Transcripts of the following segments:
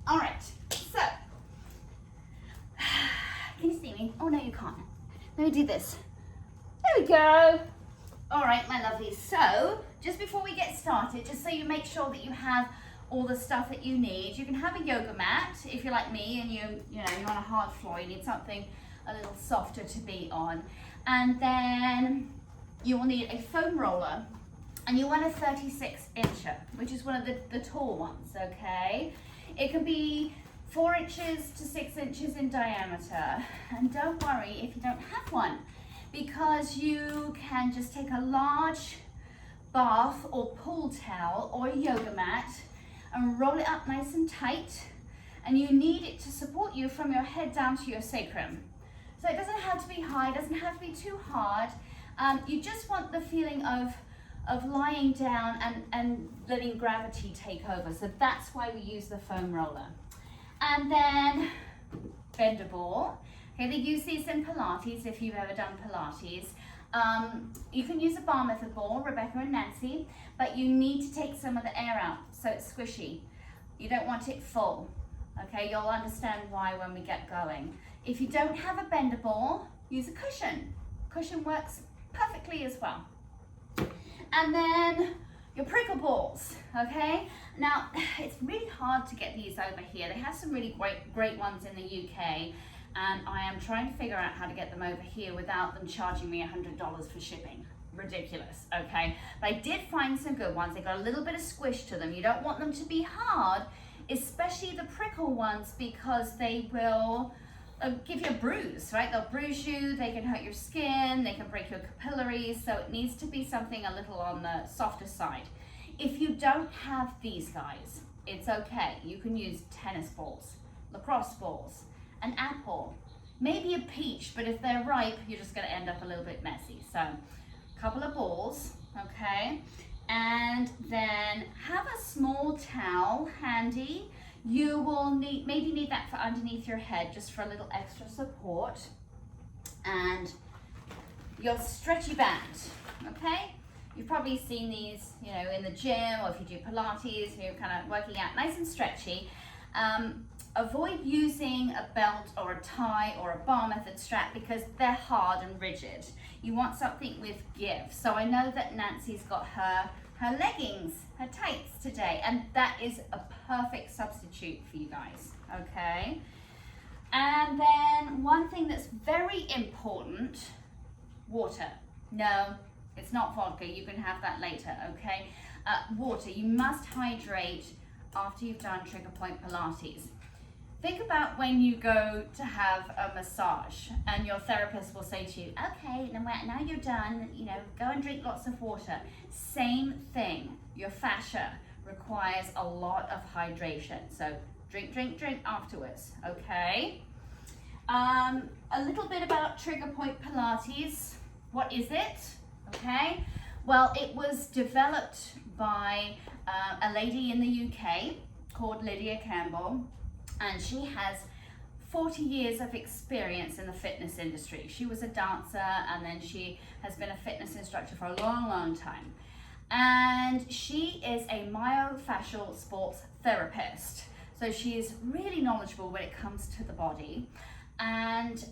All right, so, can you see me? Oh no, you can't. Let me do this. There we go. All right, my lovelies. So, just before we get started, just so you make sure that you have all the stuff that you need, you can have a yoga mat if you're like me and you're on a hard floor. You need something a little softer to be on, and then you will need a foam roller, and you want a 36-incher, which is one of the tall ones. Okay, it can be 4 inches to 6 inches in diameter, and don't worry if you don't have one, because you can just take a large bath or pool towel or a yoga mat and roll it up nice and tight, and you need it to support you from your head down to your sacrum. So it doesn't have to be high, it doesn't have to be too hard. You just want the feeling of lying down and letting gravity take over. So that's why we use the foam roller. And then bender ball. Okay, they use these in Pilates if you've ever done Pilates. You can use a bar method ball, Rebecca and Nancy, but you need to take some of the air out so it's squishy. You don't want it full. Okay, you'll understand why when we get going. If you don't have a bender ball, use a cushion. Cushion works perfectly as well. And then your prickle balls, okay? Now, it's really hard to get these over here. They have some really great ones in the UK, and I am trying to figure out how to get them over here without them charging me $100 for shipping. Ridiculous, okay? But I did find some good ones. They got a little bit of squish to them. You don't want them to be hard, especially the prickle ones, because they will give you a bruise, right? They'll bruise you, they can hurt your skin, they can break your capillaries, so it needs to be something a little on the softer side. If you don't have these guys, it's okay. You can use tennis balls, lacrosse balls, an apple, maybe a peach, but if they're ripe, you're just gonna end up a little bit messy. So, a couple of balls, okay? And then have a small towel handy. You will maybe need that for underneath your head, just for a little extra support. And your stretchy band, okay? You've probably seen these, in the gym, or if you do Pilates, you're kind of working out nice and stretchy. Avoid using a belt or a tie or a bar method strap because they're hard and rigid. You want something with give. So I know that Nancy's got her leggings, her tights today, and that is a perfect substitute for you guys, okay? And then one thing that's very important, water. No, it's not vodka, you can have that later, okay? Water, you must hydrate after you've done trigger point Pilates. Think about when you go to have a massage and your therapist will say to you, okay, now you're done, go and drink lots of water. Same thing, your fascia requires a lot of hydration. So drink afterwards, okay? A little bit about trigger point Pilates. What is it? Okay, well, it was developed by a lady in the UK called Lydia Campbell, and she has 40 years of experience in the fitness industry. She was a dancer, and then she has been a fitness instructor for a long time. And she is a myofascial sports therapist. So she is really knowledgeable when it comes to the body. And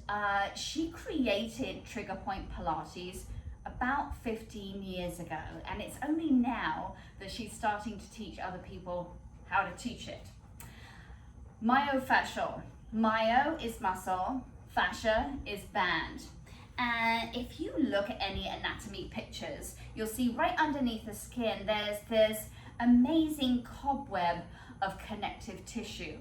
she created Trigger Point Pilates about 15 years ago. And it's only now that she's starting to teach other people how to teach it. Myofascial. Myo is muscle, fascia is band. And if you look at any anatomy pictures, you'll see right underneath the skin, there's this amazing cobweb of connective tissue.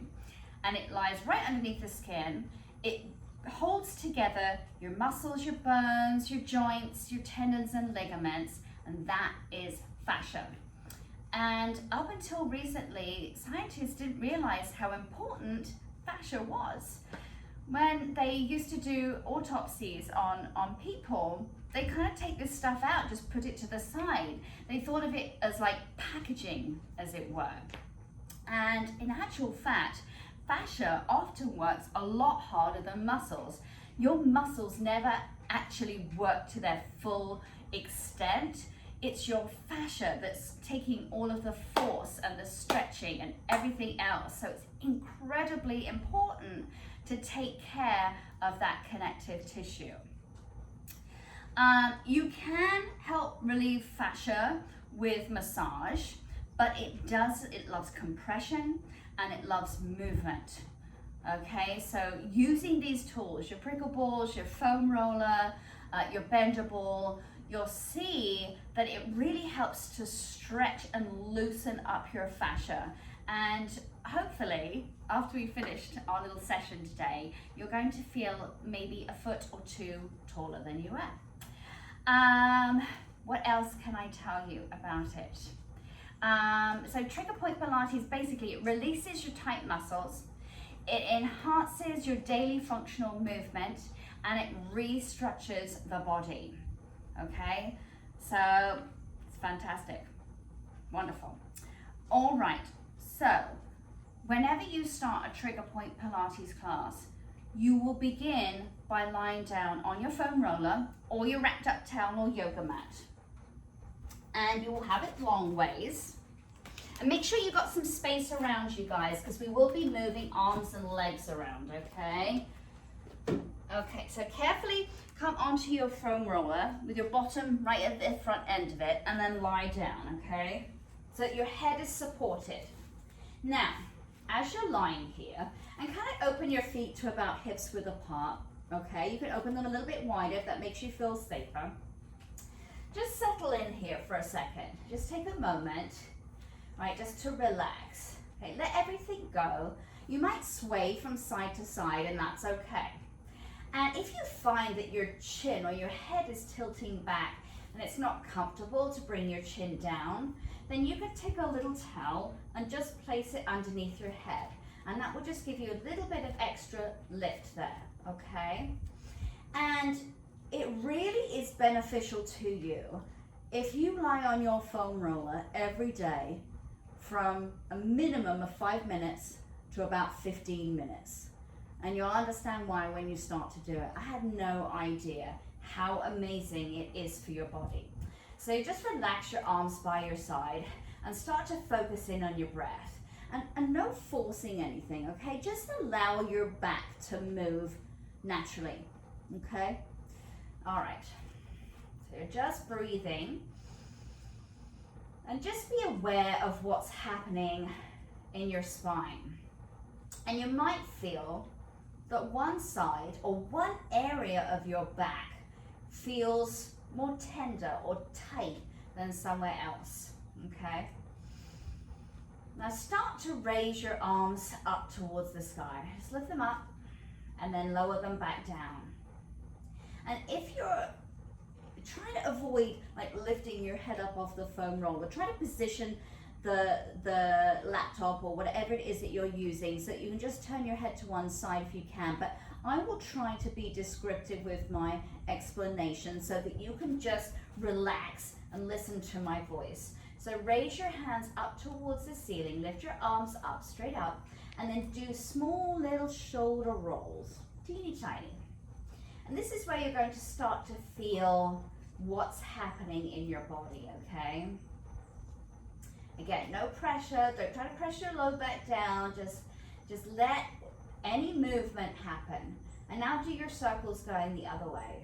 And it lies right underneath the skin. It holds together your muscles, your bones, your joints, your tendons and ligaments, and that is fascia. And up until recently, scientists didn't realize how important fascia was. When they used to do autopsies on people, they kind of take this stuff out, just put it to the side. They thought of it as like packaging, as it were. And in actual fact, fascia often works a lot harder than muscles. Your muscles never actually work to their full extent. it's your fascia that's taking all of the force and the stretching and everything else. So it's incredibly important to take care of that connective tissue. You can help relieve fascia with massage, but it loves compression and it loves movement. Okay, so using these tools, your prickle balls, your foam roller, your bender ball, you'll see that it really helps to stretch and loosen up your fascia. And hopefully, after we finished our little session today, you're going to feel maybe a foot or two taller than you were. What else can I tell you about it? So trigger point Pilates, basically it releases your tight muscles, it enhances your daily functional movement, and it restructures the body. Okay, so it's fantastic, wonderful. All right, so whenever you start a trigger point Pilates class, you will begin by lying down on your foam roller or your wrapped up towel or yoga mat. And you will have it long ways. And make sure you've got some space around you guys, because we will be moving arms and legs around, okay? Okay, so carefully come onto your foam roller with your bottom right at the front end of it, and then lie down, okay? So that your head is supported. Now, as you're lying here, and kind of open your feet to about hips width apart, okay? You can open them a little bit wider if that makes you feel safer. Just settle in here for a second. Just take a moment, right, just to relax. Okay, let everything go. You might sway from side to side, and that's okay. And if you find that your chin or your head is tilting back and it's not comfortable to bring your chin down, then you could take a little towel and just place it underneath your head. And that will just give you a little bit of extra lift there, okay? And it really is beneficial to you if you lie on your foam roller every day from a minimum of 5 minutes to about 15 minutes. And you'll understand why when you start to do it. I had no idea how amazing it is for your body. So you just relax your arms by your side and start to focus in on your breath. And no forcing anything, okay? Just allow your back to move naturally, okay? All right, so you're just breathing. And just be aware of what's happening in your spine. And you might feel that one side or one area of your back feels more tender or tight than somewhere else, okay? Now start to raise your arms up towards the sky. Just lift them up and then lower them back down. And if you're trying to avoid like lifting your head up off the foam roller, try to position the laptop or whatever it is that you're using so that you can just turn your head to one side if you can. But I will try to be descriptive with my explanation so that you can just relax and listen to my voice. So raise your hands up towards the ceiling, lift your arms up, straight up, and then do small little shoulder rolls, teeny tiny. And this is where you're going to start to feel what's happening in your body, okay? Again, no pressure, don't try to press your low back down, just let any movement happen. And now do your circles going the other way.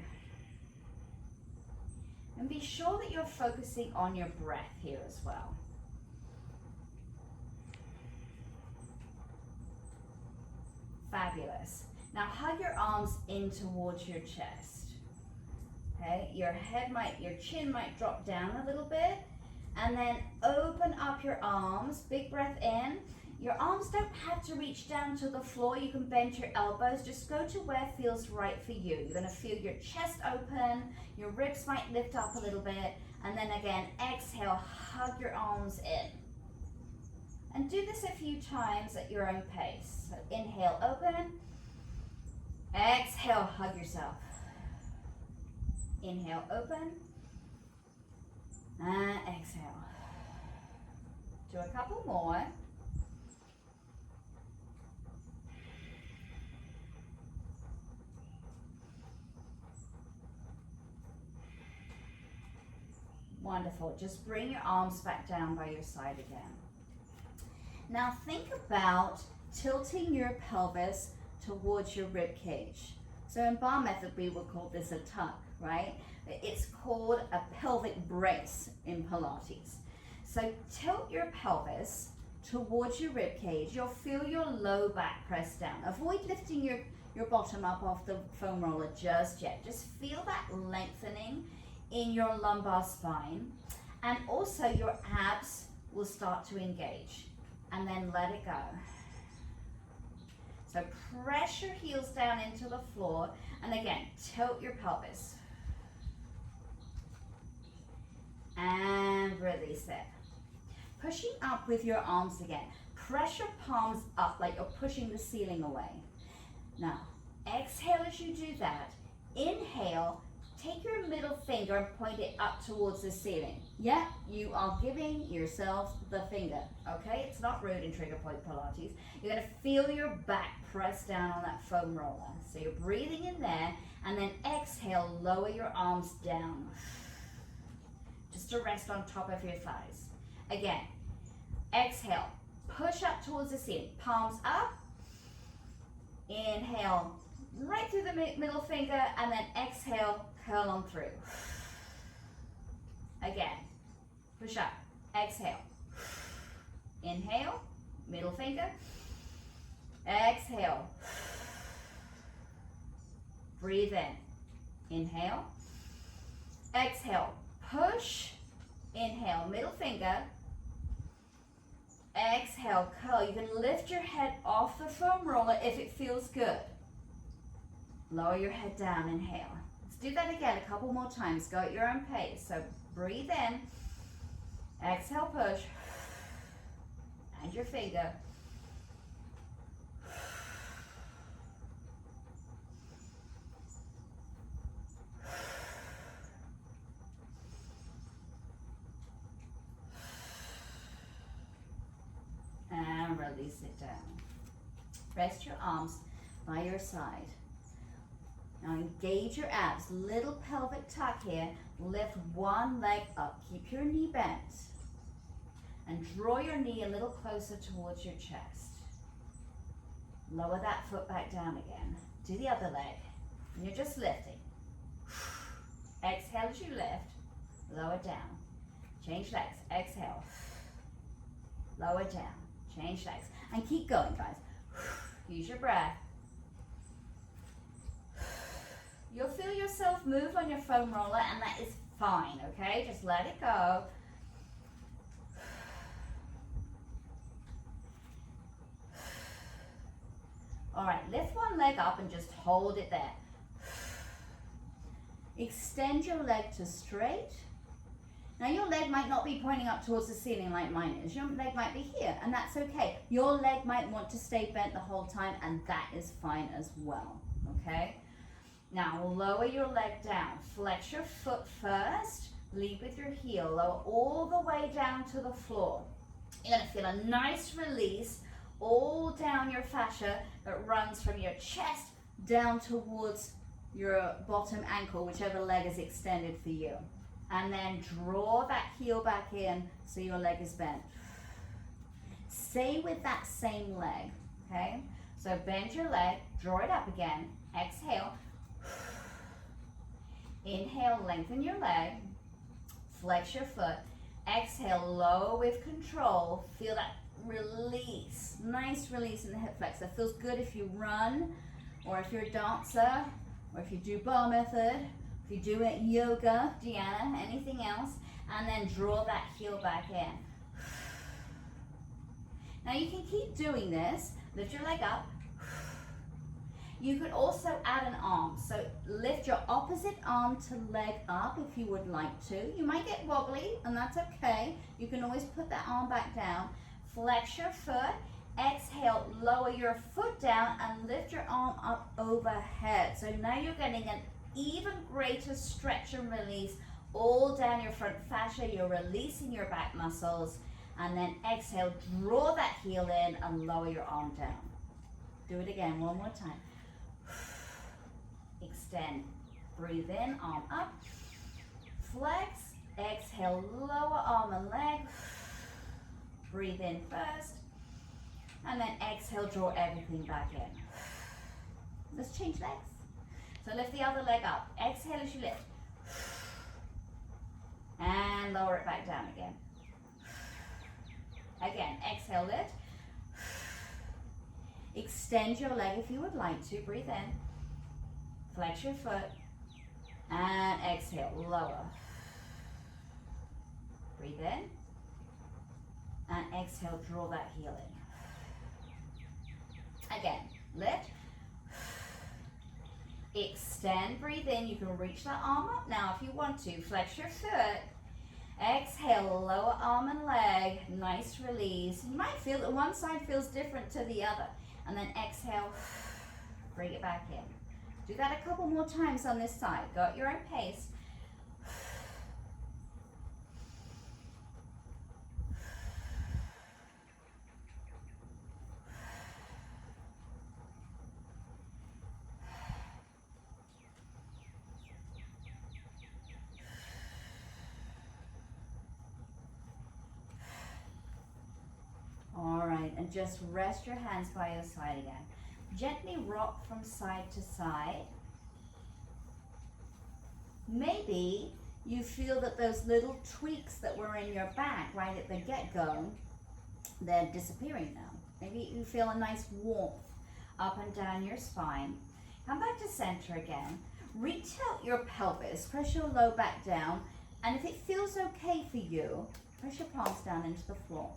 And be sure that you're focusing on your breath here as well. Fabulous. Now hug your arms in towards your chest. Okay, your chin might drop down a little bit, and then open up your arms, big breath in. Your arms don't have to reach down to the floor. You can bend your elbows. Just go to where feels right for you. You're going to feel your chest open. Your ribs might lift up a little bit. And then again, exhale, hug your arms in. And do this a few times at your own pace. So inhale, open. Exhale, hug yourself. Inhale, open. And exhale. Do a couple more. Wonderful. Just bring your arms back down by your side again. Now think about tilting your pelvis towards your rib cage. So in bar method, we would call this a tuck, right? It's called a pelvic brace in Pilates. So tilt your pelvis towards your rib cage. You'll feel your low back press down. Avoid lifting your bottom up off the foam roller just yet. Just feel that lengthening in your lumbar spine, and also your abs will start to engage, and then let it go. So press your heels down into the floor, and again, tilt your pelvis. And release it. Pushing up with your arms again. Press your palms up like you're pushing the ceiling away. Now, exhale as you do that. Inhale, take your middle finger and point it up towards the ceiling. Yeah, you are giving yourself the finger, okay? It's not rude in trigger point Pilates. You're gonna feel your back press down on that foam roller. So you're breathing in there, and then exhale, lower your arms down. Just to rest on top of your thighs. Again, exhale, push up towards the ceiling, palms up. Inhale, right through the middle finger, and then exhale, curl on through. Again, push up, exhale. Inhale, middle finger. Exhale. Breathe in. Inhale. Exhale. Push. Inhale, middle finger. Exhale, curl. You can lift your head off the foam roller if it feels good. Lower your head down, inhale. Let's do that again a couple more times. Go at your own pace. So breathe in. Exhale, push. And your finger. And release it down. Rest your arms by your side. Now engage your abs. Little pelvic tuck here. Lift one leg up. Keep your knee bent. And draw your knee a little closer towards your chest. Lower that foot back down again. Do the other leg. And you're just lifting. Exhale as you lift. Lower down. Change legs. Exhale. Lower down. Change legs. And keep going, guys. Use your breath. You'll feel yourself move on your foam roller, and that is fine, okay? Just let it go. All right, lift one leg up and just hold it there. Extend your leg to straight. Now your leg might not be pointing up towards the ceiling like mine is. Your leg might be here, and that's okay. Your leg might want to stay bent the whole time, and that is fine as well, okay? Now lower your leg down. Flex your foot first. Lead with your heel. Lower all the way down to the floor. You're gonna feel a nice release all down your fascia that runs from your chest down towards your bottom ankle, whichever leg is extended for you. And then draw that heel back in so your leg is bent. Stay with that same leg, okay? So bend your leg, draw it up again, exhale. Inhale, lengthen your leg, flex your foot. Exhale, lower with control. Feel that release, nice release in the hip flexor. Feels good if you run, or if you're a dancer, or if you do bar method. If you do it yoga, dyna, anything else, and then draw that heel back in. Now you can keep doing this. Lift your leg up. You could also add an arm. So lift your opposite arm to leg up if you would like to. You might get wobbly, and that's okay. You can always put that arm back down. Flex your foot. Exhale, lower your foot down and lift your arm up overhead. So now you're getting an even greater stretch and release all down your front fascia. You're releasing your back muscles, and then exhale, draw that heel in and lower your arm down. Do it again, one more time. Extend, breathe in, arm up, flex, Exhale, lower arm and leg. Breathe in first. And then exhale, draw everything back in. Let's change legs. So lift the other leg up. Exhale as you lift. And lower it back down again. Again, exhale, lift. Extend your leg if you would like to. Breathe in. Flex your foot. And exhale, lower. Breathe in. And exhale, draw that heel in. Again, lift. Extend, breathe in. You can reach that arm up now if you want to. Flex your foot. Exhale, lower arm and leg. Nice release. You might feel that one side feels different to the other. And then exhale, bring it back in. Do that a couple more times on this side. Go at your own pace. All right, and just rest your hands by your side again. Gently rock from side to side. Maybe you feel that those little tweaks that were in your back right at the get-go, they're disappearing now. Maybe you feel a nice warmth up and down your spine. Come back to center again. Reach out your pelvis, press your low back down, and if it feels okay for you, press your palms down into the floor.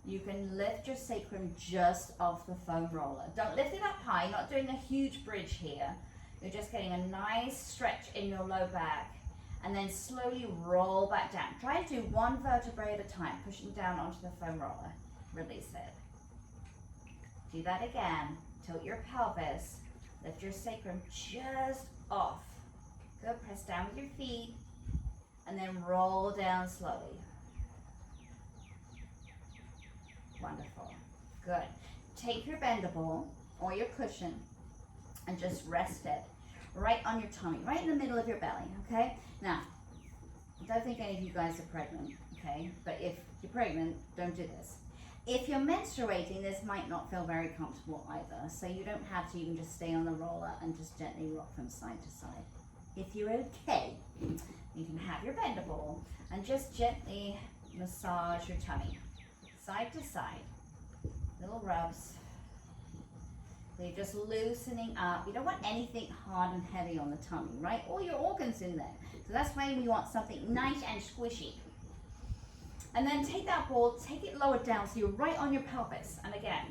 You can lift your sacrum just off the foam roller. Don't lift it up high, not doing a huge bridge here. You're just getting a nice stretch in your low back and then slowly roll back down. Try to do one vertebrae at a time, pushing down onto the foam roller. Release it. Do that again. Tilt your pelvis. Lift your sacrum just off. Good, press down with your feet and then roll down slowly. Wonderful. Good. Take your bender ball or your cushion and just rest it right on your tummy, right in the middle of your belly, okay? Now, I don't think any of you guys are pregnant, okay? But if you're pregnant, don't do this. If you're menstruating, this might not feel very comfortable either, so you don't have to. You can just stay on the roller and just gently rock from side to side. If you're okay, you can have your bender ball and just gently massage your tummy. Side to side, little rubs. So you're just loosening up. You don't want anything hard and heavy on the tummy, right? All your organs in there. So that's why we want something nice and squishy. And then take that ball, take it lower down so you're right on your pelvis. And again,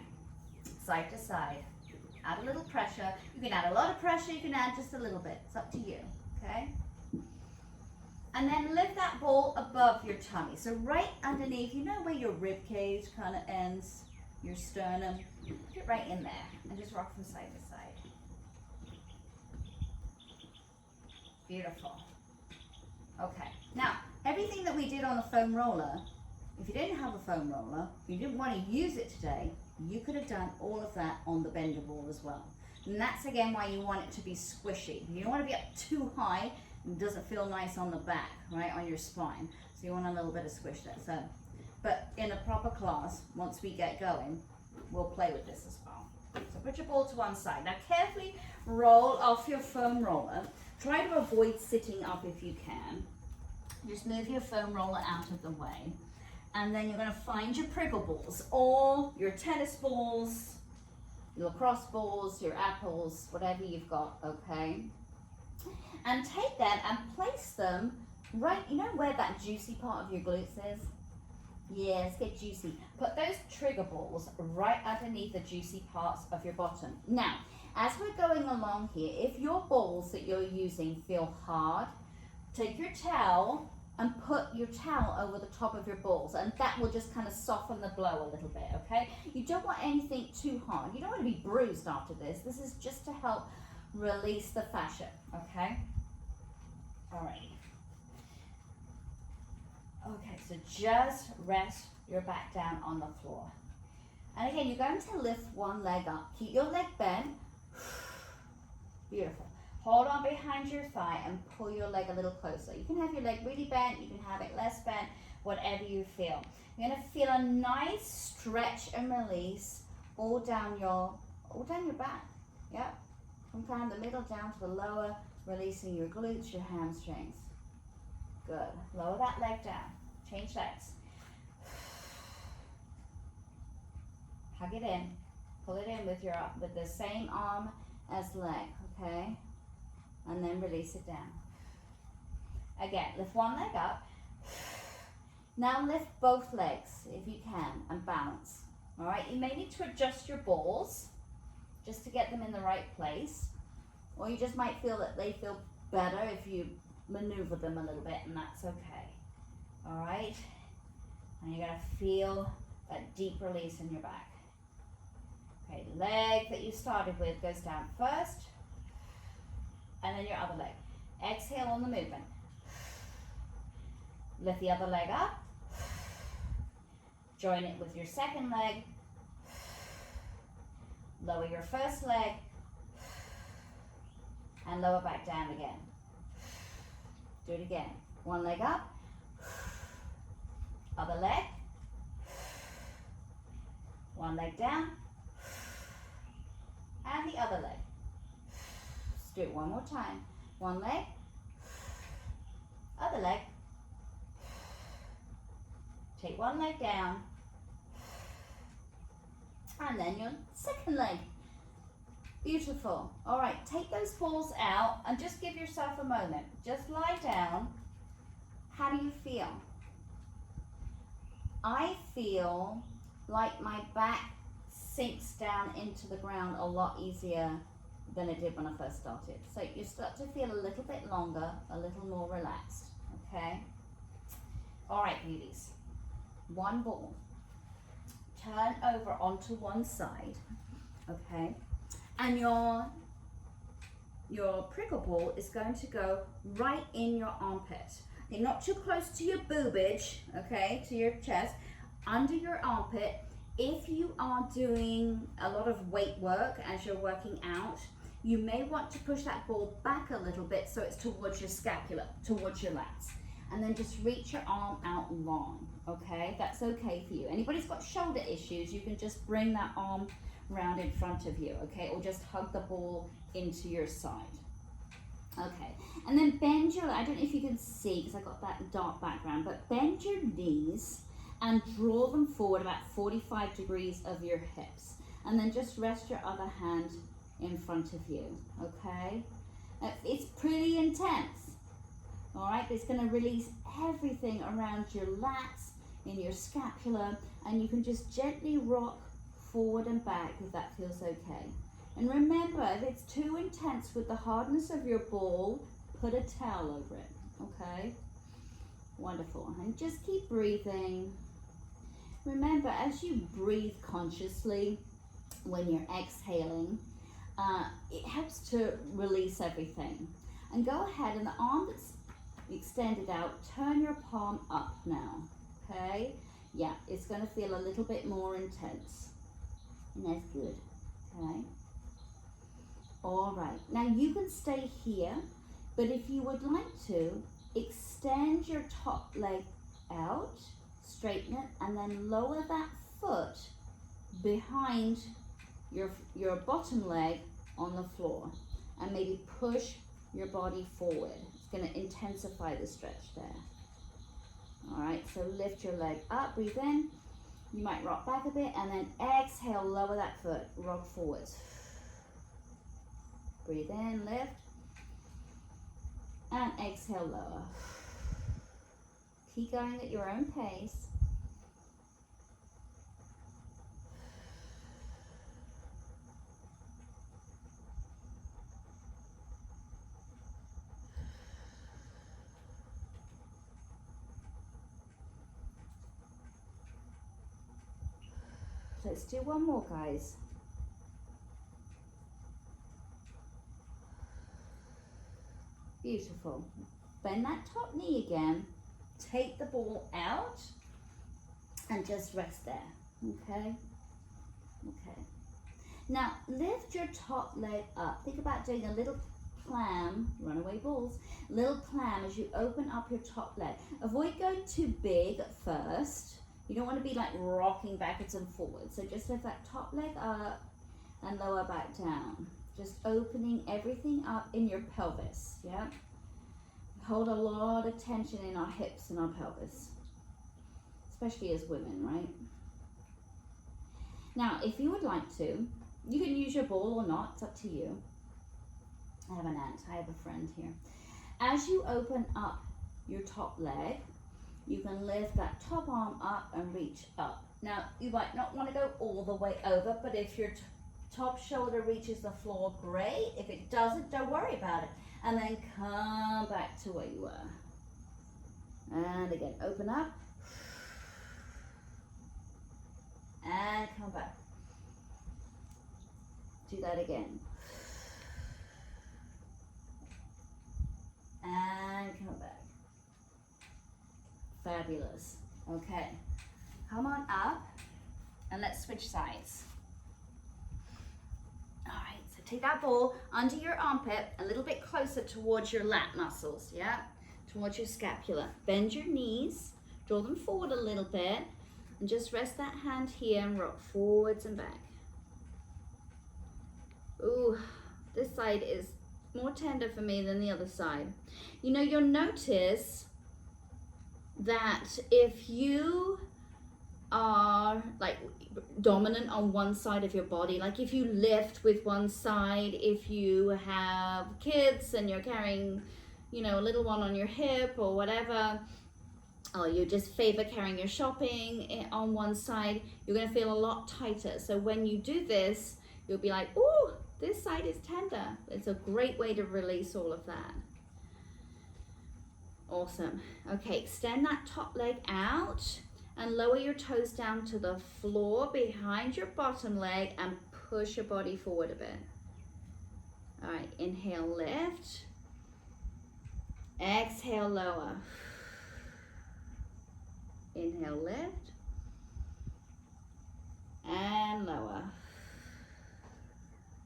side to side. Add a little pressure. You can add a lot of pressure, you can add just a little bit. It's up to you, okay? And then lift that ball above your tummy. So right underneath, you know where your rib cage kind of ends, your sternum. Get right in there and just rock from side to side. Beautiful. Okay, now everything that we did on the foam roller, if you didn't have a foam roller, you didn't want to use it today, you could have done all of that on the bender ball as well. And that's again why you want it to be squishy. You don't want to be up too high. It doesn't feel nice on the back, right, on your spine. So you want a little bit of squish there. So, but in a proper class, once we get going, we'll play with this as well. So put your ball to one side. Now carefully roll off your foam roller. Try to avoid sitting up if you can. Just move your foam roller out of the way. And then you're going to find your Priggle balls, or your tennis balls, your lacrosse balls, your apples, whatever you've got, okay? And take them and place them right, you know where that juicy part of your glutes is? Yes, get juicy. Put those trigger balls right underneath the juicy parts of your bottom. Now, as we're going along here, if your balls that you're using feel hard, take your towel and put your towel over the top of your balls, and that will just kind of soften the blow a little bit, okay? You don't want anything too hard. You don't want to be bruised after this. This is just to help release the fascia, okay? All right. Okay, so just rest your back down on the floor. And again, you're going to lift one leg up. Keep your leg bent. Beautiful. Hold on behind your thigh and pull your leg a little closer. You can have your leg really bent, you can have it less bent, whatever you feel. You're going to feel a nice stretch and release all down your back. Yep. From kind of the middle down to the lower, releasing your glutes, your hamstrings. Good. Lower that leg down. Change legs. Hug it in. Pull it in with the same arm as leg, okay? And then release it down. Again, lift one leg up. Now lift both legs if you can and balance. All right, you may need to adjust your balls just to get them in the right place. Or you just might feel that they feel better if you maneuver them a little bit, and that's okay. All right, and you're gonna feel that deep release in your back. Okay, leg that you started with goes down first, and then your other leg. Exhale on the movement. Lift the other leg up. Join it with your second leg. Lower your first leg. And lower back down again. Do it again. One leg up. Other leg. One leg down. And the other leg. Let's do it one more time. One leg. Other leg. Take one leg down. And then your second leg. Beautiful. All right, take those balls out and just give yourself a moment. Just lie down. How do you feel? I feel like my back sinks down into the ground a lot easier than it did when I first started. So you start to feel a little bit longer, a little more relaxed, okay? All right, beauties. One ball. Turn over onto one side, okay? And your prickle ball is going to go right in your armpit. Okay, not too close to your boobage, okay, to your chest, under your armpit. If you are doing a lot of weight work as you're working out, you may want to push that ball back a little bit so it's towards your scapula, towards your lats. And then just reach your arm out long, okay? That's okay for you. Anybody's got shoulder issues, you can just bring that arm round in front of you, okay? Or just hug the ball into your side. Okay, and then bend your, I don't know if you can see because I got that dark background, but bend your knees and draw them forward about 45 degrees of your hips. And then just rest your other hand in front of you, okay? It's pretty intense. All right, it's going to release everything around your lats, in your scapula, and you can just gently rock forward and back if that feels okay. And remember, if it's too intense with the hardness of your ball, put a towel over it, okay? Wonderful, and just keep breathing. Remember, as you breathe consciously when you're exhaling, it helps to release everything. And go ahead, and the arm that's extended out, turn your palm up now, okay? Yeah, it's going to feel a little bit more intense, and that's good, okay? All right, now you can stay here, but if you would like to, extend your top leg out, straighten it, and then lower that foot behind your bottom leg on the floor, and maybe push your body forward. It's going to intensify the stretch there. All right, so lift your leg up, breathe in. You might rock back a bit, and then exhale, lower that foot, rock forwards. Breathe in, lift, and exhale, lower. Keep going at your own pace. Let's do one more, guys. Beautiful. Bend that top knee again. Take the ball out and just rest there. Okay? Okay. Now, lift your top leg up. Think about doing a little clam, runaway balls, little clam as you open up your top leg. Avoid going too big at first. You don't want to be like rocking backwards and forwards. So just lift that top leg up and lower back down. Just opening everything up in your pelvis, yeah? Hold a lot of tension in our hips and our pelvis, especially as women, right? Now, if you would like to, you can use your ball or not, it's up to you. I have an aunt, I have a friend here. As you open up your top leg, you can lift that top arm up and reach up. Now, you might not want to go all the way over, but if your top shoulder reaches the floor, great. If it doesn't, don't worry about it. And then come back to where you were. And again, open up. And come back. Do that again. And come back. Fabulous. Okay. Come on up and let's switch sides. All right, so take that ball under your armpit a little bit closer towards your lat muscles, yeah? Towards your scapula. Bend your knees, draw them forward a little bit, and just rest that hand here and rock forwards and back. Ooh, this side is more tender for me than the other side. You know, you'll notice that if you are like dominant on one side of your body, like if you lift with one side, if you have kids and you're carrying, you know, a little one on your hip or whatever, or you just favor carrying your shopping on one side, you're going to feel a lot tighter. So when you do this, you'll be like, ooh, this side is tender. It's a great way to release all of that. Awesome. Okay, extend that top leg out and lower your toes down to the floor behind your bottom leg and push your body forward a bit. All right, inhale, lift. Exhale, lower. Inhale, lift. And lower.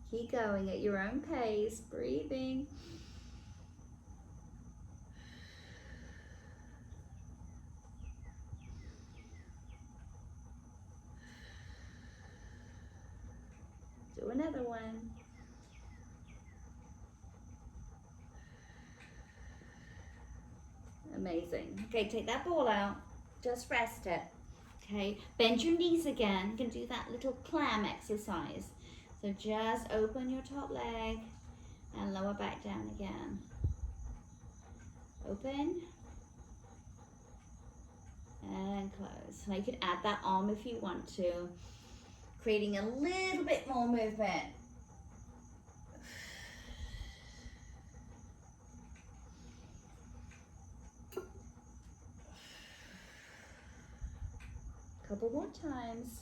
Keep going at your own pace, breathing. Do another one. Amazing. Okay, take that ball out. Just rest it. Okay, bend your knees again. You can do that little clam exercise. So just open your top leg and lower back down again. Open and close. Now you can add that arm if you want to, creating a little bit more movement. Couple more times.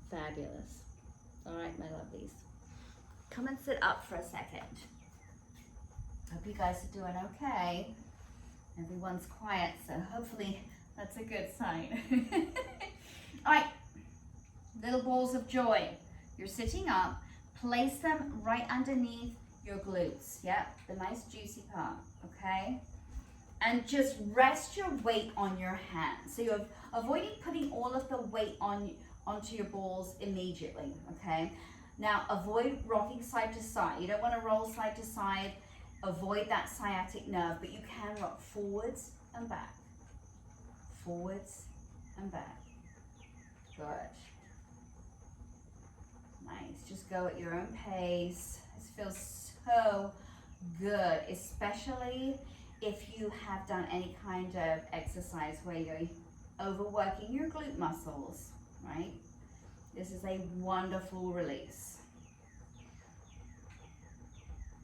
Fabulous. All right, my lovelies. Come and sit up for a second. Hope you guys are doing okay. Everyone's quiet, so hopefully that's a good sign. All right, little balls of joy. You're sitting up. Place them right underneath your glutes. Yep, the nice juicy part, okay? And just rest your weight on your hands. So you're avoiding putting all of the weight onto your balls immediately, okay? Now, avoid rocking side to side. You don't want to roll side to side. Avoid that sciatic nerve, but you can rock forwards and back. Forwards and back. Good. Nice. Just go at your own pace. This feels so good, especially if you have done any kind of exercise where you're overworking your glute muscles, right? This is a wonderful release.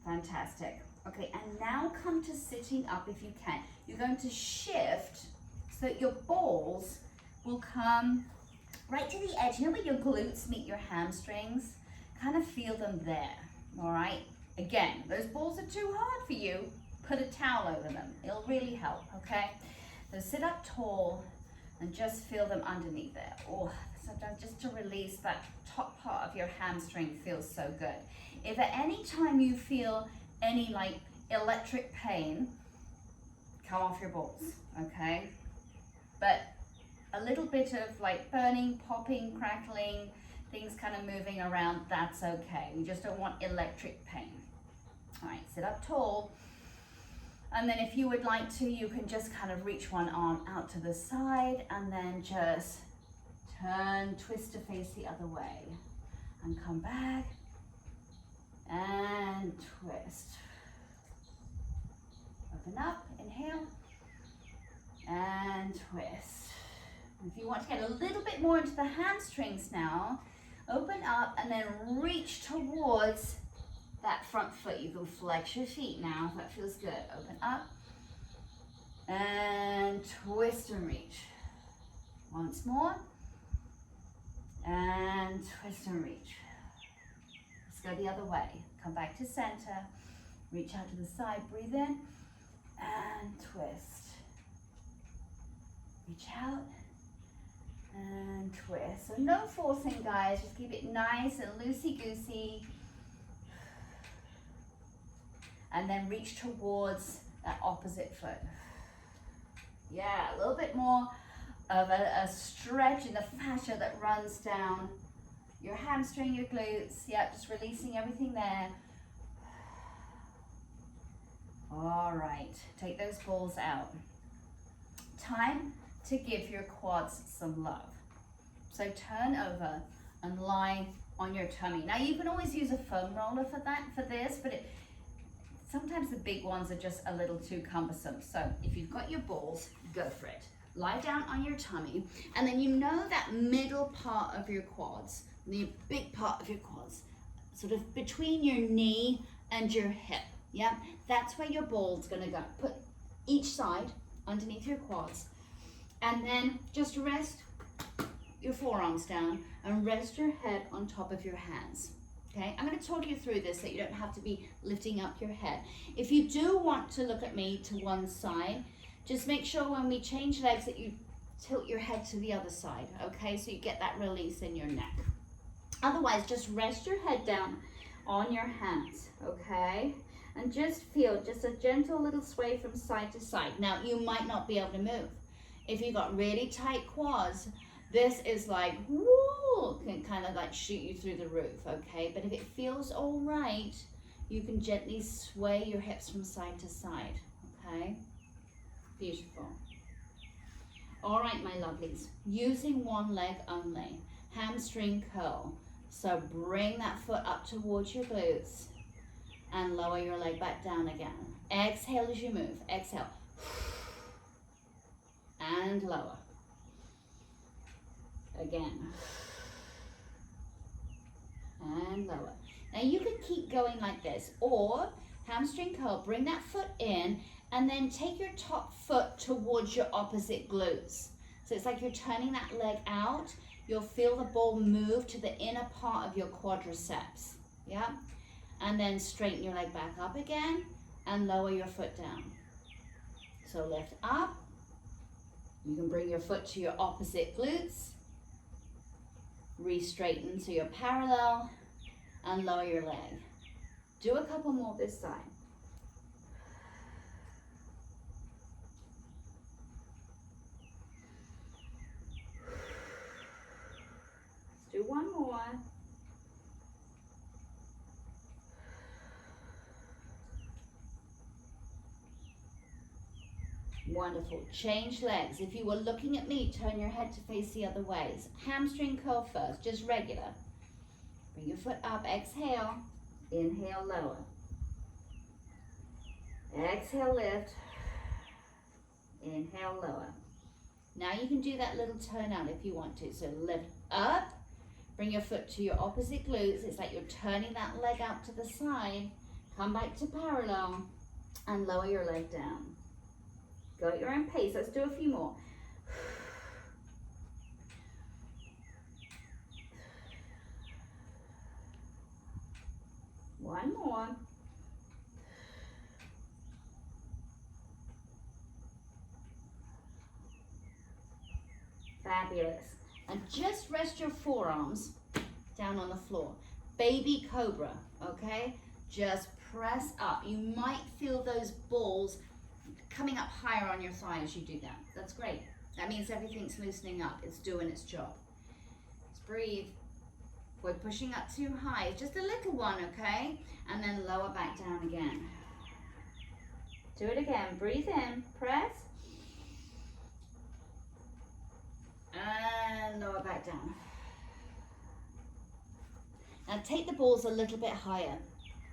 Fantastic. Okay, and now come to sitting up if you can. You're going to shift so that your balls will come right to the edge. You know where your glutes meet your hamstrings? Kind of feel them there, all right? Again, those balls are too hard for you. put a towel over them. It'll really help, okay? So sit up tall and just feel them underneath there. Oh, sometimes just to release that top part of your hamstring feels so good. If at any time you feel any like electric pain, come off your balls, okay? But a little bit of like burning, popping, crackling, things kind of moving around, that's okay. We just don't want electric pain. All right, sit up tall. And then if you would like to, you can just kind of reach one arm out to the side and then just turn, twist to face the other way. And come back and twist. Open up, inhale, and twist. If you want to get a little bit more into the hamstrings now, open up and then reach towards that front foot. You can flex your feet now if that feels good. Open up and twist and reach. Once more. And twist and reach. Let's go the other way. Come back to center. Reach out to the side. Breathe in and twist. Reach out and twist. So no forcing, guys. Just keep it nice and loosey-goosey. And then reach towards that opposite foot. Yeah, a little bit more of a stretch in the fascia that runs down your hamstring, your glutes. Yeah, just releasing everything there. All right, take those balls out. Time to give your quads some love. So turn over and lie on your tummy. Now you can always use a foam roller for this, but sometimes the big ones are just a little too cumbersome. So if you've got your balls, go for it. Lie down on your tummy, and then you know that middle part of your quads, the big part of your quads, sort of between your knee and your hip. Yeah, that's where your ball's gonna go. Put each side underneath your quads, and then just rest your forearms down and rest your head on top of your hands. Okay, I'm going to talk you through this so you don't have to be lifting up your head. If you do want to look at me to one side, just make sure when we change legs that you tilt your head to the other side, okay, so you get that release in your neck. Otherwise, just rest your head down on your hands, okay, and just feel just a gentle little sway from side to side. Now, you might not be able to move. If you've got really tight quads, this is like, woo, can kind of like shoot you through the roof, okay? But if it feels all right, you can gently sway your hips from side to side, okay? Beautiful. All right, my lovelies, using one leg only, hamstring curl. So bring that foot up towards your glutes and lower your leg back down again. Exhale as you move, exhale. And lower. Again. And lower. Now you can keep going like this, or hamstring curl, bring that foot in and then take your top foot towards your opposite glutes. So it's like you're turning that leg out. You'll feel the ball move to the inner part of your quadriceps. Yeah? And then straighten your leg back up again and lower your foot down. So lift up. You can bring your foot to your opposite glutes. Re-straighten so you're parallel and lower your leg. Do a couple more this side. Let's do one more. Wonderful. Change legs. If you were looking at me, turn your head to face the other ways. Hamstring curl first, just regular. Bring your foot up, exhale. Inhale, lower. Exhale, lift. Inhale, lower. Now you can do that little turn out if you want to. So lift up, bring your foot to your opposite glutes. It's like you're turning that leg out to the side. Come back to parallel and lower your leg down. Go at your own pace. Let's do a few more. One more. Fabulous. And just rest your forearms down on the floor. Baby cobra, okay? Just press up. You might feel those balls coming up higher on your thigh as you do that. That's great. That means everything's loosening up. It's doing its job. Just breathe. Avoid pushing up too high. Just a little one, okay? And then lower back down again. Do it again. Breathe in. Press. And lower back down. Now take the balls a little bit higher.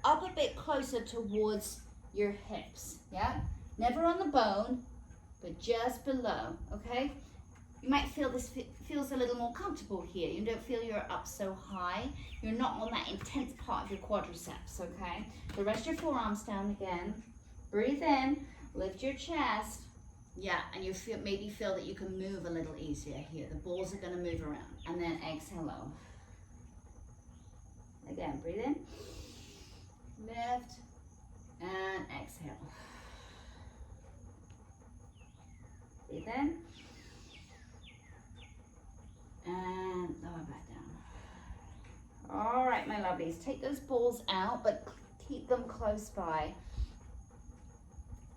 Up a bit closer towards your hips, yeah? Never on the bone, but just below, okay? You might feel this feels a little more comfortable here. You don't feel you're up so high. You're not on that intense part of your quadriceps, okay? So rest your forearms down again. Breathe in, lift your chest. Yeah, and you maybe feel that you can move a little easier here. The balls are gonna move around. And then exhale out. Again, breathe in, lift, and exhale. Breathe in, and lower back down. All right, my lovelies, take those balls out, but keep them close by.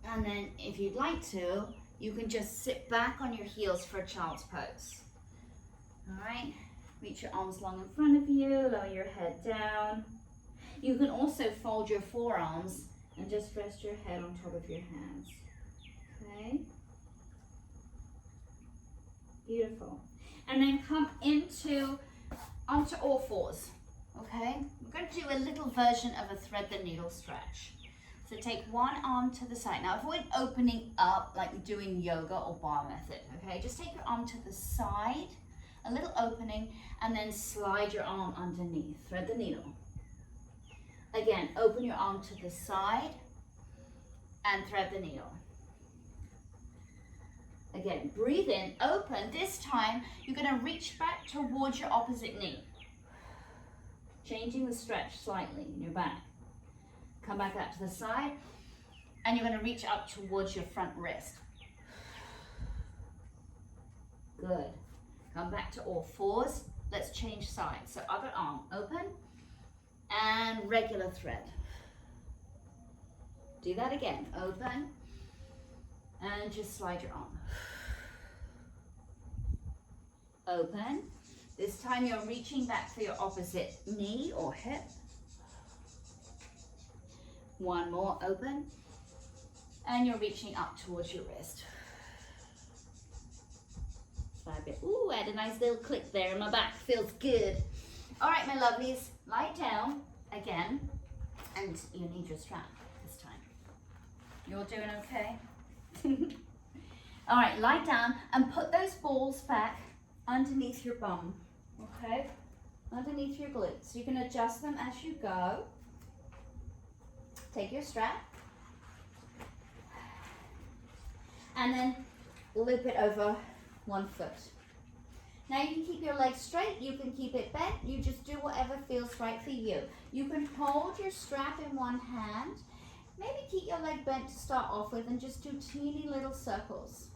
And then if you'd like to, you can just sit back on your heels for a child's pose. All right, reach your arms long in front of you, lower your head down. You can also fold your forearms and just rest your head on top of your hands, okay? Beautiful. And then come onto all fours, okay? We're going to do a little version of a thread the needle stretch. So take one arm to the side. Now avoid opening up like you're doing yoga or bar method, okay? Just take your arm to the side, a little opening, and then slide your arm underneath. Thread the needle. Again, open your arm to the side and thread the needle. Again, breathe in, open. This time, you're gonna reach back towards your opposite knee. Changing the stretch slightly in your back. Come back out to the side, and you're gonna reach up towards your front wrist. Good. Come back to all fours. Let's change sides. So other arm, open, and regular thread. Do that again, open, and just slide your arm. Open. This time you're reaching back for your opposite knee or hip. One more, open, and you're reaching up towards your wrist. Slide a bit. Ooh, I had a nice little click there in my back, feels good. All right, my lovelies, lie down again, and you need your strap this time. You're doing okay? All right, lie down and put those balls back underneath your bum, okay? Underneath your glutes. You can adjust them as you go. Take your strap and then loop it over one foot. Now you can keep your legs straight, you can keep it bent, you just do whatever feels right for you. You can hold your strap in one hand, maybe keep your leg bent to start off with and just do teeny little circles.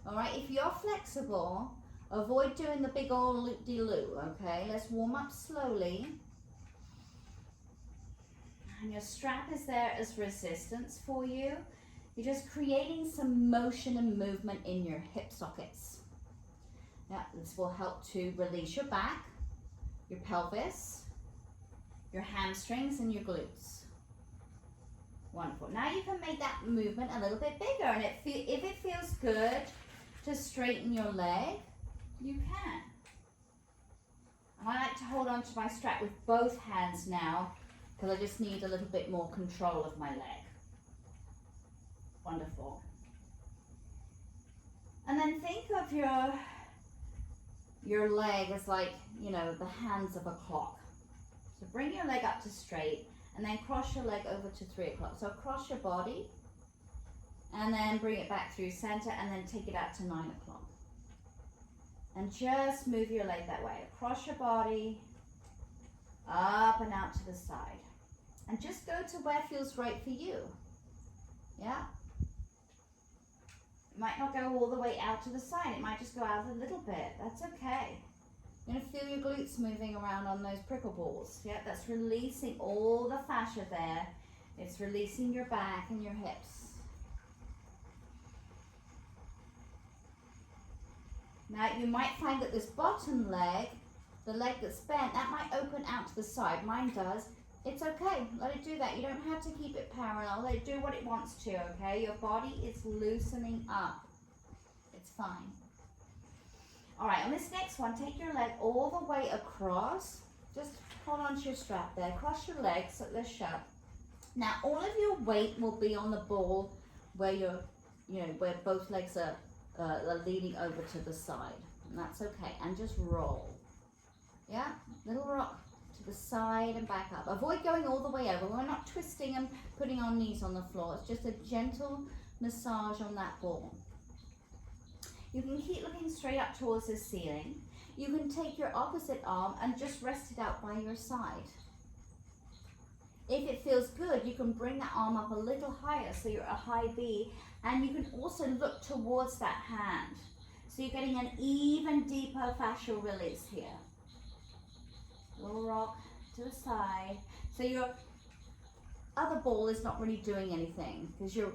All right, if you're flexible, avoid doing the big old loop-de-loo, okay? Let's warm up slowly. And your strap is there as resistance for you. You're just creating some motion and movement in your hip sockets. Yeah, this will help to release your back, your pelvis, your hamstrings, and your glutes. Wonderful. Now you can make that movement a little bit bigger, and if it feels good to straighten your leg, you can. And I like to hold on to my strap with both hands now, because I just need a little bit more control of my leg. Wonderful. And then think of your leg as like, you know, the hands of a clock. So bring your leg up to straight and then cross your leg over to 3 o'clock. So cross your body and then bring it back through center and then take it out to 9 o'clock. And just move your leg that way. Across your body, up and out to the side. And just go to where feels right for you. Yeah? It might not go all the way out to the side. It might just go out a little bit. That's okay. You're going to feel your glutes moving around on those prickle balls. Yep, that's releasing all the fascia there. It's releasing your back and your hips. Now you might find that this bottom leg, the leg that's bent, that might open out to the side. Mine does. It's okay. Let it do that. You don't have to keep it parallel. Let it do what it wants to, okay? Your body is loosening up. It's fine. All right, on this next one, take your leg all the way across. Just hold on to your strap there. Cross your legs so they're shut. Now, all of your weight will be on the ball where you're, where both legs are leaning over to the side. And that's okay. And just roll. Yeah, little rock to the side and back up. Avoid going all the way over. We're not twisting and putting our knees on the floor. It's just a gentle massage on that ball. You can keep looking straight up towards the ceiling. You can take your opposite arm and just rest it out by your side. If it feels good, you can bring that arm up a little higher so you're at a high V, and you can also look towards that hand. So you're getting an even deeper fascial release here. Little rock to the side. So your other ball is not really doing anything because you're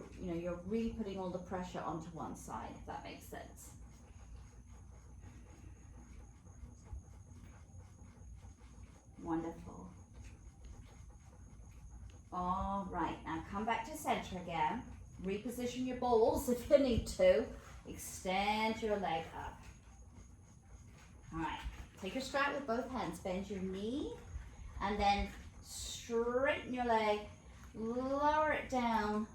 really putting all the pressure onto one side, if that makes sense. Wonderful. All right, now come back to center again. Reposition your balls if you need to. Extend your leg up. All right, take your strap with both hands. Bend your knee and then straighten your leg. Lower it down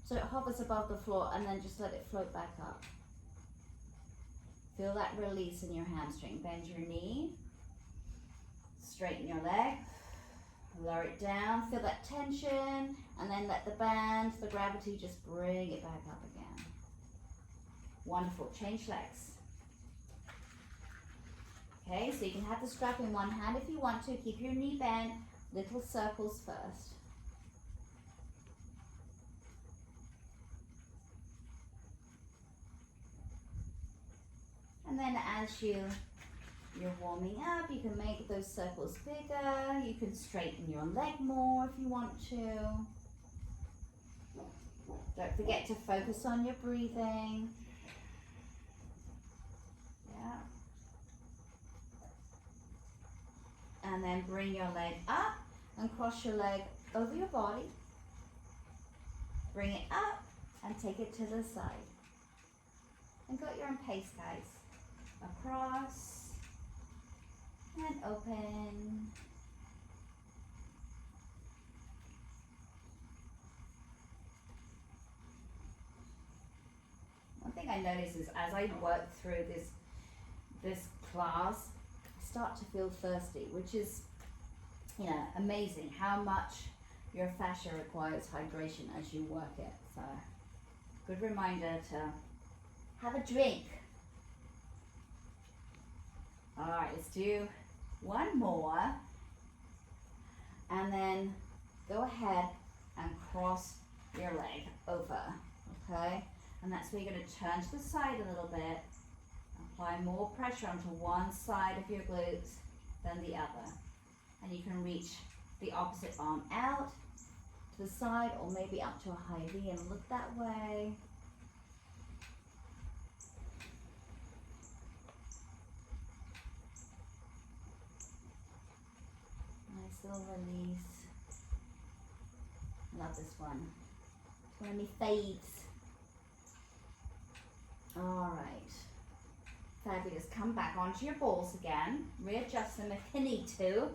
so it hovers above the floor, and then just let it float back up. Feel that release in your hamstring. Bend your knee. Straighten your leg. Lower it down, feel that tension, and then let the band, the gravity, just bring it back up again. Wonderful. Change legs. Okay, so you can have the strap in one hand if you want to. Keep your knee bent. Little circles first. And then as you're warming up, you can make those circles bigger. You can straighten your leg more if you want to. Don't forget to focus on your breathing. Yeah. And then bring your leg up and cross your leg over your body. Bring it up and take it to the side. And go at your own pace, guys. Across and open. One thing I notice is as I work through this class, I start to feel thirsty, which is, amazing how much your fascia requires hydration as you work it. So, good reminder to have a drink. All right, let's do one more. And then go ahead and cross your leg over, okay? And that's where you're going to turn to the side a little bit. Apply more pressure onto one side of your glutes than the other. And you can reach the opposite arm out to the side or maybe up to a high V and look that way. Nice little release. Love this one. It's one of my faves. All right. Fabulous. Come back onto your balls again. Readjust them if you need to.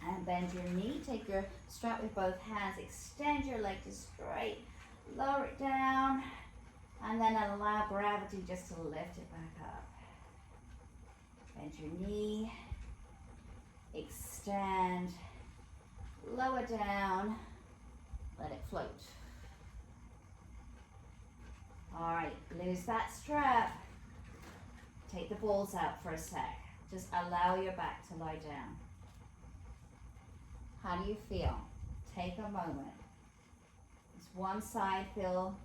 And bend your knee. Take your strap with both hands. Extend your leg to straight. Lower it down. And then allow gravity just to lift it back up. Bend your knee. Extend. Lower down. Let it float. All right, lose that strap. Take the balls out for a sec. Just allow your back to lie down. How do you feel? Take a moment. Does one side feel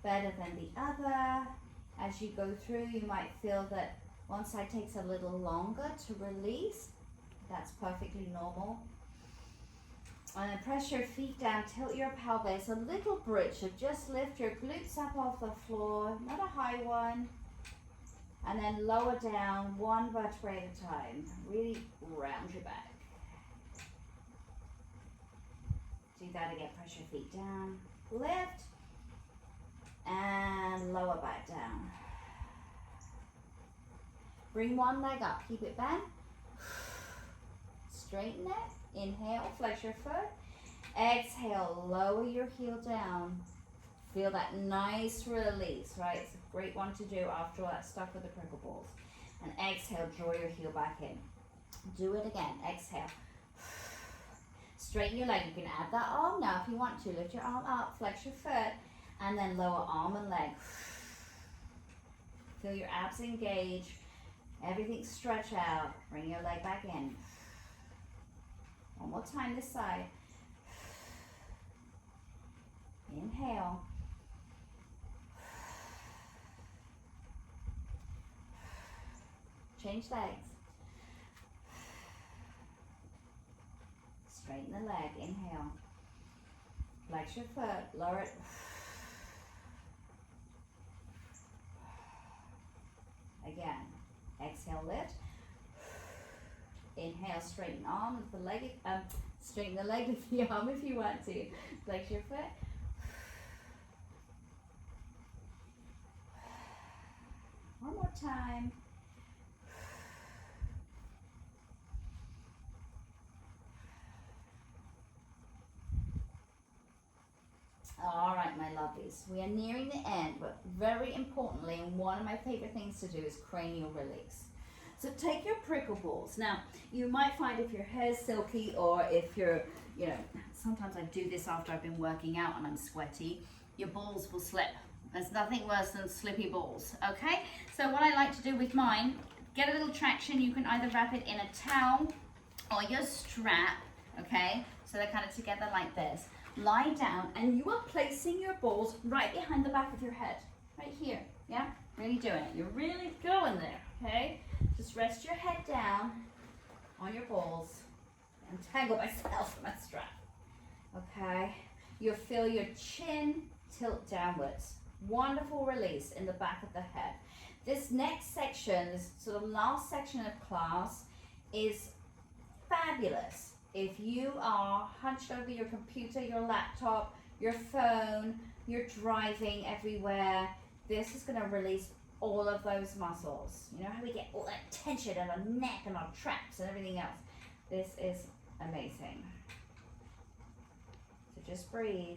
better than the other. As you go through, you might feel that one side takes a little longer to release. That's perfectly normal. And then press your feet down, tilt your pelvis, a little bridge. So just lift your glutes up off the floor, not a high one. And then lower down one vertebrae at a time. Really round your back. Do that again, press your feet down, lift, and lower back down. Bring one leg up, keep it bent. Straighten it, inhale, flex your foot. Exhale, lower your heel down. Feel that nice release, right? It's a great one to do after all that stuff with the crickle balls. And exhale, draw your heel back in. Do it again, exhale. Straighten your leg. You can add that arm now if you want to. Lift your arm up, flex your foot, and then lower arm and leg. Feel your abs engage. Everything stretch out. Bring your leg back in. One more time this side. Inhale. Change legs. Straighten the leg, inhale. Flex your foot, lower it. Again, exhale, lift. Inhale, straighten arm with the leg, straighten the leg with the arm if you want to. Flex your foot. One more time. All right, my lovelies, we are nearing the end, but very importantly, and one of my favorite things to do is cranial release. So take your prickle balls. Now, you might find if your hair is silky or if you're, sometimes I do this after I've been working out and I'm sweaty, your balls will slip. There's nothing worse than slippy balls, okay? So what I like to do with mine, get a little traction. You can either wrap it in a towel or your strap, okay? So they're kind of together like this. Lie down and you are placing your balls right behind the back of your head, right here, yeah? Really doing it. You're really going there, okay? Just rest your head down on your balls and tangle myself in my strap, okay? You'll feel your chin tilt downwards. Wonderful release in the back of the head. This next section, this sort of last section of class is fabulous. If you are hunched over your computer, your laptop, your phone, you're driving everywhere, this is going to release all of those muscles. You know how we get all that tension in our neck and our traps and everything else? This is amazing. So just breathe.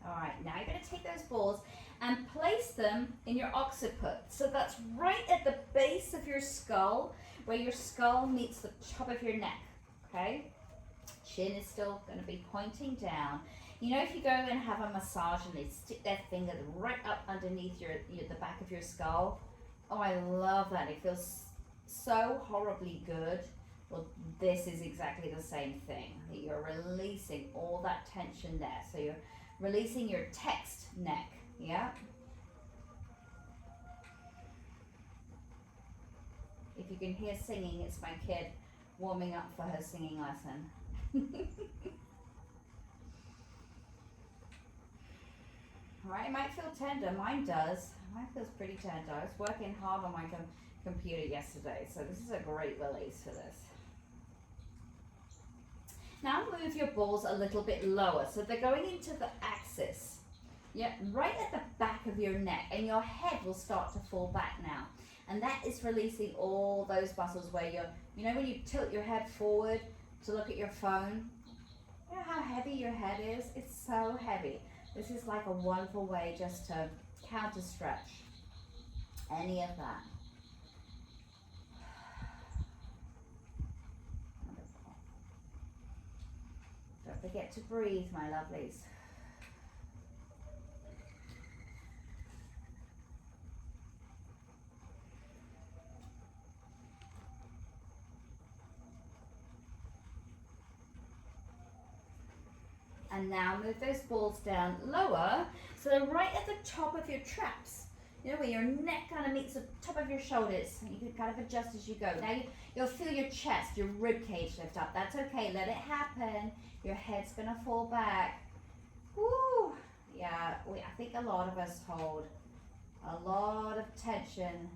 All right, now you're going to take those balls and place them in your occiput. So that's right at the base of your skull, where your skull meets the top of your neck, okay? Chin is still going to be pointing down. You know, if you go and have a massage and they stick their finger right up underneath the back of your skull, oh, I love that. It feels so horribly good. Well, this is exactly the same thing. You're releasing all that tension there. So you're releasing your text neck, yeah? If you can hear singing, it's my kid warming up for her singing lesson. All right, it might feel tender, mine does. Mine feels pretty tender. I was working hard on my computer yesterday, so this is a great release for this. Now move your balls a little bit lower, so they're going into the axis. Yeah, right at the back of your neck, and your head will start to fall back now. And that is releasing all those muscles where you know when you tilt your head forward to look at your phone? You know how heavy your head is? It's so heavy. This is like a wonderful way just to counter stretch any of that. Wonderful. Don't forget to breathe, my lovelies. And now move those balls down lower, so they're right at the top of your traps. You know, where your neck kind of meets the top of your shoulders. You can kind of adjust as you go. Now you'll feel your chest, your rib cage lift up. That's okay, let it happen. Your head's gonna fall back. Woo! Yeah, I think a lot of us hold a lot of tension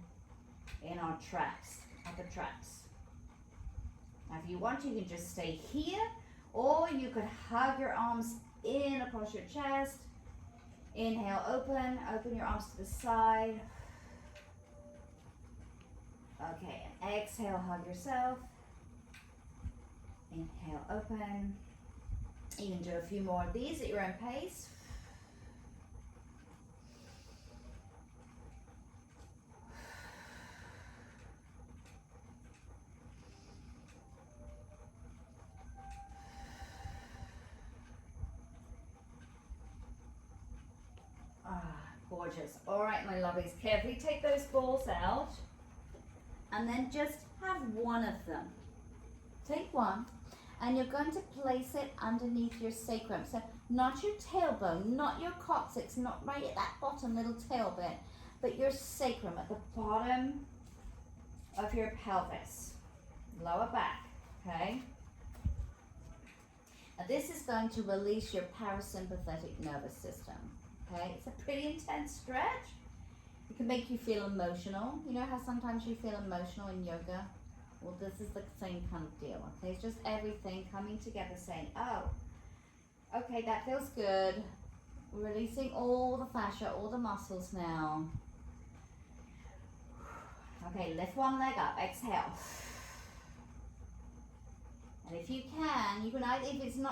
in our traps, upper traps. Now if you want, you can just stay here, or you could hug your arms in across your chest. Inhale, open your arms to the side. Okay, and exhale, hug yourself. Inhale, open. You can do a few more of these at your own pace. Gorgeous. All right, my lovies, carefully take those balls out and then just have one of them. Take one and you're going to place it underneath your sacrum. So not your tailbone, not your coccyx, not right at that bottom little tail bit, but your sacrum at the bottom of your pelvis, lower back, okay? Now this is going to release your parasympathetic nervous system. Okay, it's a pretty intense stretch. It can make you feel emotional. You know how sometimes you feel emotional in yoga? Well, this is the same kind of deal. Okay, it's just everything coming together saying, oh, okay, that feels good. We're releasing all the fascia, all the muscles now. Okay, lift one leg up, exhale. And if you can either,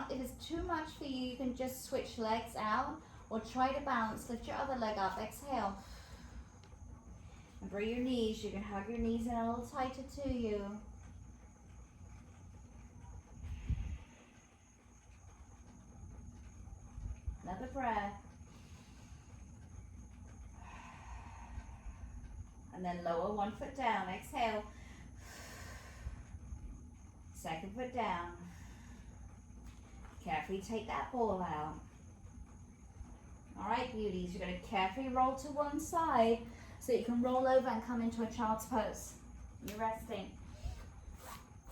if it's too much for you, you can just switch legs out. Or try to balance, lift your other leg up, exhale. And bring your knees, you can hug your knees in a little tighter to you. Another breath. And then lower one foot down, exhale. Second foot down. Carefully take that ball out. All right, beauties, you're going to carefully roll to one side so you can roll over and come into a child's pose. You're resting.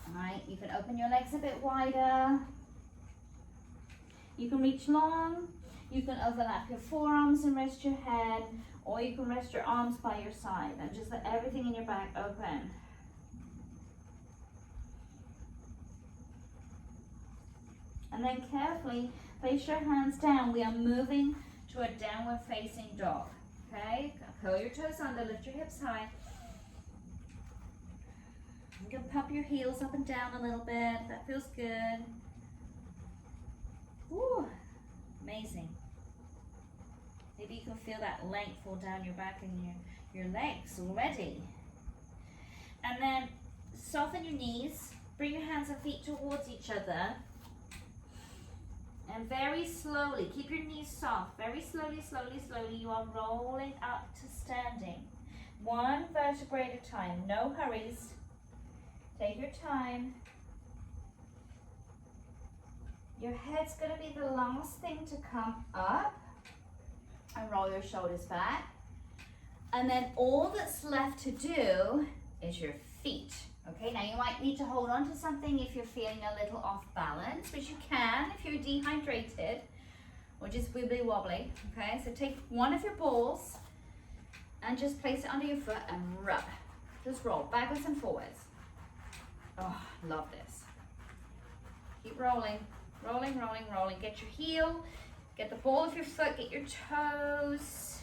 All right, you can open your legs a bit wider. You can reach long. You can overlap your forearms and rest your head, or you can rest your arms by your side and just let everything in your back open. And then carefully place your hands down. We are moving to a downward facing dog. Okay, curl your toes under, lift your hips high. You can pump your heels up and down a little bit. That feels good. Woo, amazing. Maybe you can feel that length fall down your back and your legs already. And then soften your knees. Bring your hands and feet towards each other. And very slowly, keep your knees soft. Very slowly, you are rolling up to standing. One vertebrae at a time, no hurries. Take your time. Your head's gonna be the last thing to come up. And roll your shoulders back. And then all that's left to do is your feet. Okay, now you might need to hold on to something if you're feeling a little off balance, which you can if you're dehydrated or just wibbly wobbly. Okay, so take one of your balls and just place it under your foot and rub. Just roll backwards and forwards. Oh, love this. Keep rolling, rolling, rolling, rolling. Get your heel, get the ball of your foot, get your toes.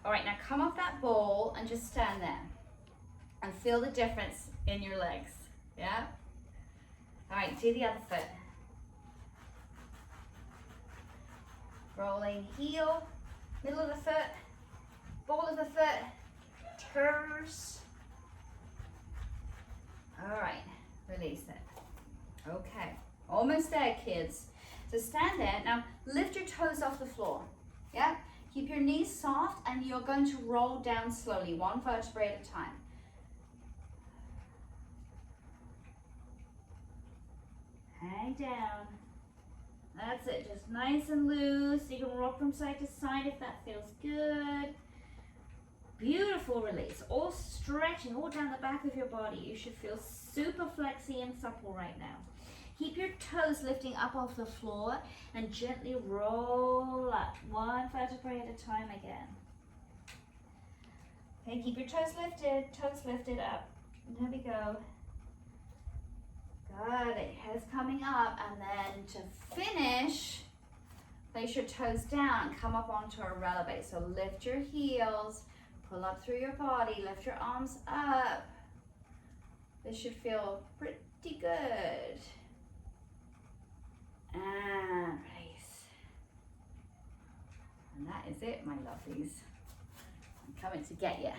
All right, now come off that ball and just stand there. And feel the difference in your legs, yeah? All right, do the other foot. Rolling heel, middle of the foot, ball of the foot, toes. All right, release it. Okay, almost there, kids. So stand there. Now lift your toes off the floor, yeah? Keep your knees soft and you're going to roll down slowly, one vertebrae at a time. Hang down. That's it, just nice and loose. You can rock from side to side if that feels good. Beautiful release, all stretching all down the back of your body. You should feel super flexy and supple right now. Keep your toes lifting up off the floor and gently roll up, one vertebrae at a time again. Okay, keep your toes lifted up. There we go. Good, head's coming up, and then to finish, place your toes down and come up onto a releve. So lift your heels, pull up through your body, lift your arms up. This should feel pretty good. And release. And that is it, my lovelies. I'm coming to get you.